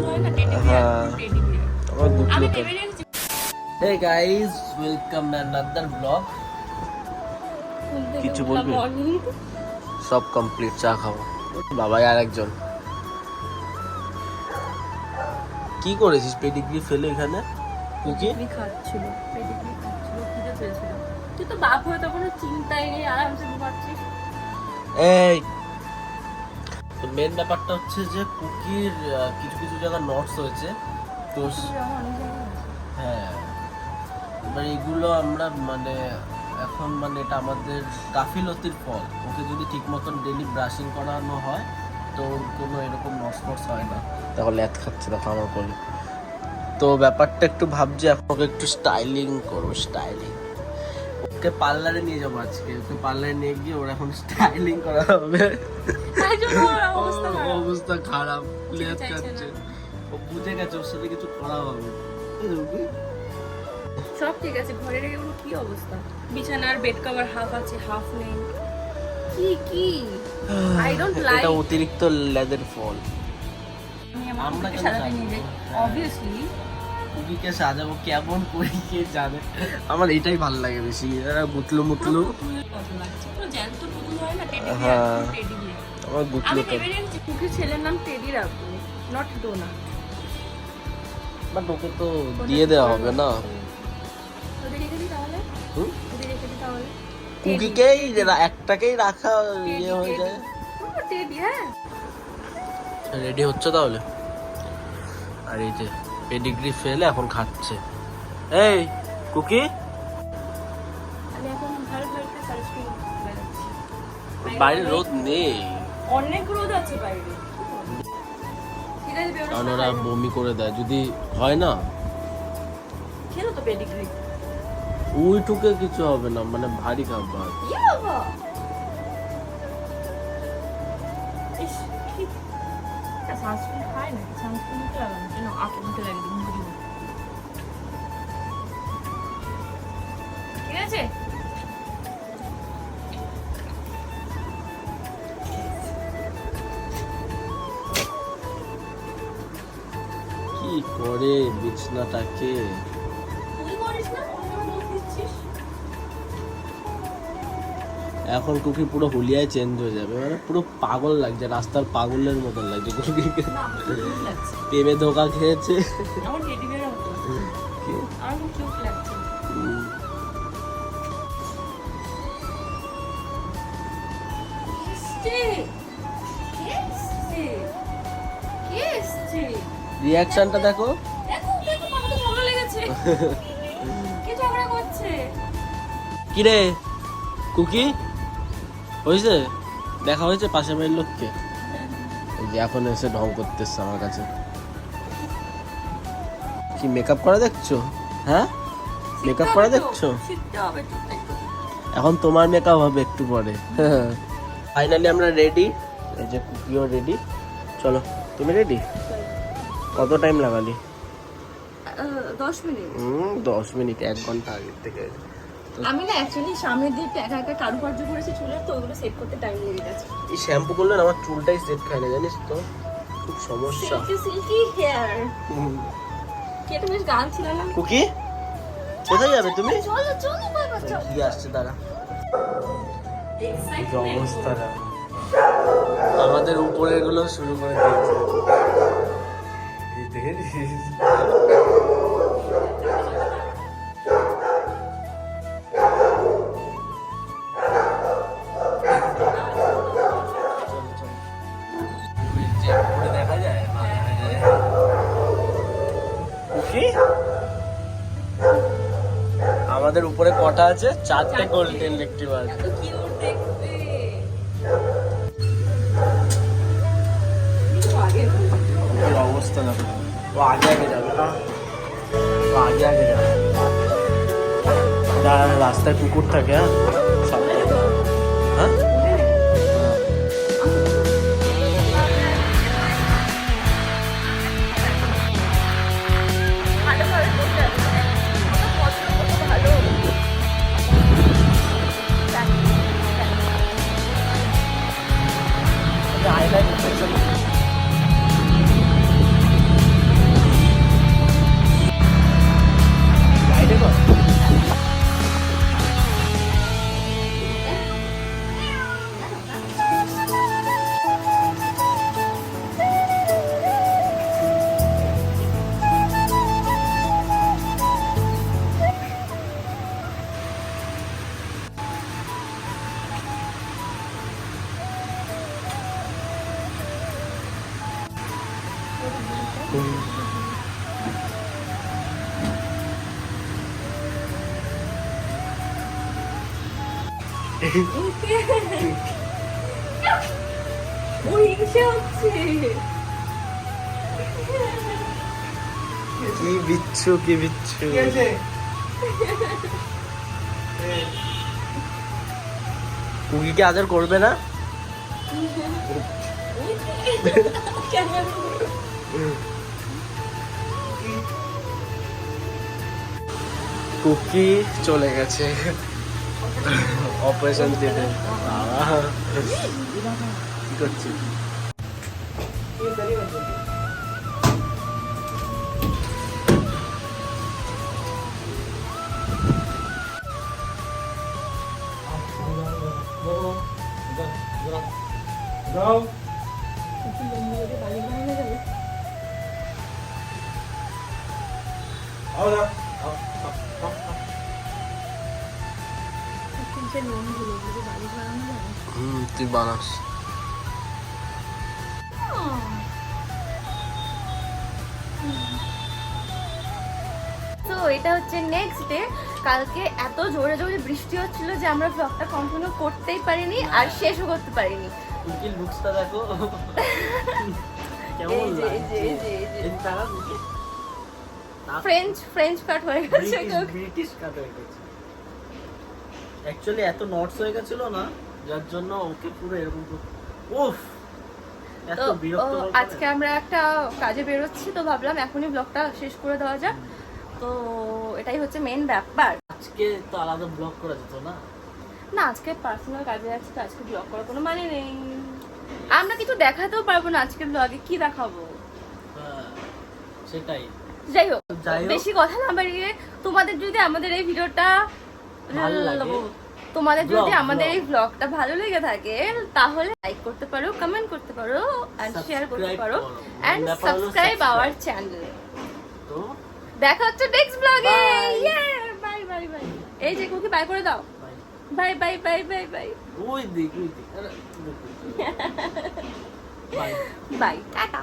হয় না teddy bear, teddy bear. আমার গুড আমি লুক। ভেবে রেখেছি Hey guys, welcome to another vlog. কিছু বলবি? সব কমপ্লিট, চা খাবো। বাবাই আর একজন কি করেছিস? পেডিগ্রি ফেলে এখানে কুকি খাচ্ছিল, পেডিগ্রি খাচ্ছিল, খিদে পেয়েছিল। তুই তো বাপ হয়ে তো কোনো চিন্তাই নেই, আরামসে ঘুমাচ্ছিস। এই তো মেন ব্যাপারটা হচ্ছে যে কুকির কিছু কিছু জায়গা নটস হয়েছে তো হ্যাঁ, এবার এগুলো আমরা মানে এখন মানে এটা আমাদের গাফিলতির ফল। ওকে যদি ঠিক মতন ডেলি ব্রাশিং করানো হয় তো ওর কোনো এরকম নটস হয় না। দেখো ল্যাথ খাচ্ছে, দেখো আমার কোলে। তো ব্যাপারটা একটু ভাবছি এখন ওকে একটু স্টাইলিং করবো, স্টাইলিং। ওকে পার্লারে নিয়ে যাবো আজকে, ওকে পার্লারে নিয়ে গিয়ে ওর এখন স্টাইলিং করা হবে। অবস্থা খারাপ, লেট কাটছে। ও বুঝে গেছে ওর সাথে কিছু করা হবে। সব ঠিক আছে, ঘরের এগুলো কি অবস্থা? বিছানার বেড কভার হাফ আছে, হাফ নেই। কি কি আই ডোন্ট লাইক। এটা অতিরিক্ত লেদার ফল। আমরা কেন সাজাতে নিয়ে যাই অবভিয়াসলি। কুকিকে সাজাবো কেমন করে কে জানে। আমার এটাই ভালো লাগে বেশি, মুতলু মুতলু। জ্যান্ত পুতুল হয় না টেডি বিয়ার, হ্যাঁ টেডি বিয়ার। আমার গুড আমি লুক। ভেবে রেখেছি কুকির ছেলের নাম টেডি রাখবো, নট ডোনা। বাট ওকে তো দিয়ে দেওয়া হবে না। ওদের রেখে দিই তাহলে, ওদের রেখে দিই তাহলে। কুকিকেই একটাকেই রাখা ইয়ে হয়ে যায়। টেডি, হ্যাঁ। রেডি হচ্ছে তাহলে। আর এই যে পেডিগ্রি ফেলে এখন খাচ্ছে। এই কুকি, আমি এখন ভালো ভালো সানস্ক্রিন লাগাচ্ছি। বাইরে রোদ নেই, অনেক রোদ আছে বাইরে। ঠিক আছে, বেরোনোর কারণ সময় ওরা খাইও। বমি করে দেয় যদি হয় না। খেলো তো পেডিগ্রি। উইটুকে কিছু হবে না, মানে ভারী খাবার। ইয়া বাবা, ইস কি সানস্ক্রিন খায় না, সানস্ক্রিন মুখে লাগানো কেন? আপনি মুখে লাগিয়ে দিন, মুখে দিন। ঠিক আছে, কি করে বিছনাটাকে। তুই করিস না, অন্য লোক দিচ্ছিস। এখন কুকি পুরো হুলিয়ায় চেঞ্জ হয়ে যাবে, মানে পুরো পাগল লাগছে, রাস্তার পাগলের মতন লাগছে কুকিকে। না, আমার কিউট লাগছে। প্রেমে ধোকা খেয়েছে। আমার টেডি বিয়ার মতো। আমার খুব কিউট লাগছে। রিয়াকশনটা দেখো। দেখো দেখো, আমাকে ঝগড়া লেগেছে। কে ঝগড়া করছে? কিরে কুকি, হয়েছে? দেখা হয়েছে পাশে বাড়ির লোককে? এই যে এখন এসে ঢং করতেছে আমার কাছে। কি মেকআপ করা দেখছো? হ্যাঁ মেকআপ করা দেখছো? শিখতে হবে তো, তাই তো। এখন তোমার মেকআপ হবে একটু পরে। ফাইনালি আমরা রেডি, এই যে কুকিও রেডি। চলো, তুমি রেডি? কত টাইম লাগালি? 10 মিনিট। 10 মিনিট, 1 ঘন্টা আগের থেকে। আমি না অ্যাকচুয়ালি সামনের দিকে একা একা কারুকার্য করেছি চুলের, তো ওগুলো সেট করতে টাইম লেগে গেছে। এই শ্যাম্পু করলে না আমার চুলটাই সেট খায় না, জানিস তো, খুব সমস্যা। Silky hair. কি একটা বেশ গান ছিল না? কুকি কোথায় যাবে তুমি? চলো চলো বাবা, চলো। কি আসছে দাঁড়া। এক্সাইটমেন্ট অবস্থাটা আমাদের উপরের গুলো শুরু করে দিয়েছে। এই দেখেছিস? দেখা যায় না, দেখা যায়। কুকি, আমাদের উপরে কটা আছে? 4টে গোল্ডেন রিট্রিভার। এত কিউট দেখতে। এর অবস্থা দেখো, ও আগে আগে যাবে না, ও আগে আগে যাবে। রাস্তায় কুকুর থাকে, হ্যাঁ সাবধানে। হ্যাঁ ওই হিংসে হচ্ছে। কি বিচ্ছু কি বিচ্ছু। কুকিকে আদর করবে না? কুকি চলে গেছে অপারেশন থিয়েটারে। কি করছিস? তুই বানাস। তো এটা হচ্ছে নেক্সট ডে। কালকে এত জোরে জোরে বৃষ্টি হচ্ছিল যে আমরা ব্লগটা কন্টিনিউ করতেই পারিনি আর শেষও করতে পারিনি। কুকির লুকসটা দেখো কেমন এই যে, এই যে, এই যে, এই যে। এই তারা কুকি ফ্রেঞ্চ কাট হয়ে গেছে। ব্রিটিশ কাট হয়ে গেছে। অ্যাকচুয়ালি এত নটস হয়ে গেছিল না, যার জন্য ওকে পুরো এরকম উফ এত তো বিরক্ত। আজকে আমরা একটা কাজে বেরোচ্ছি, তো ভাবলাম এখনই ব্লগটা শেষ করে দেওয়া যাক। তো এটাই হচ্ছে মেন ব্যাপার। আজকে তো আলাদা ব্লগ করা যেত না? না, আজকে পার্সোনাল কাজে যাচ্ছি, তো আজকে ব্লগ করার কোনো মানে নেই। আমরা কিছু দেখাতেও পারবো না আজকে ব্লগে, কি দেখাবো? হ্যাঁ, সেটাই। যাই হোক, যাই হোক। বেশি কথা না বাড়িয়ে তোমাদের যদি আমাদের এই ভিডিওটা ভালো লাগে, তোমাদের যদি Vlog, আমাদের vlog। এই ব্লগটা ভালো লেগে থাকে তাহলে লাইক করতে পারো, কমেন্ট করতে পারো, এন্ড শেয়ার করতে Subscribe পারো, করো। এন্ড ব্যাপার হলো সাবস্ক্রাইব subscribe। Our channel. তো দেখা হচ্ছে নেক্সট ব্লগে। Bye. Bye bye bye. এই যে কুকি বাই করে দাও। Bye bye bye bye bye bye. ওই দিক বাই। By tata.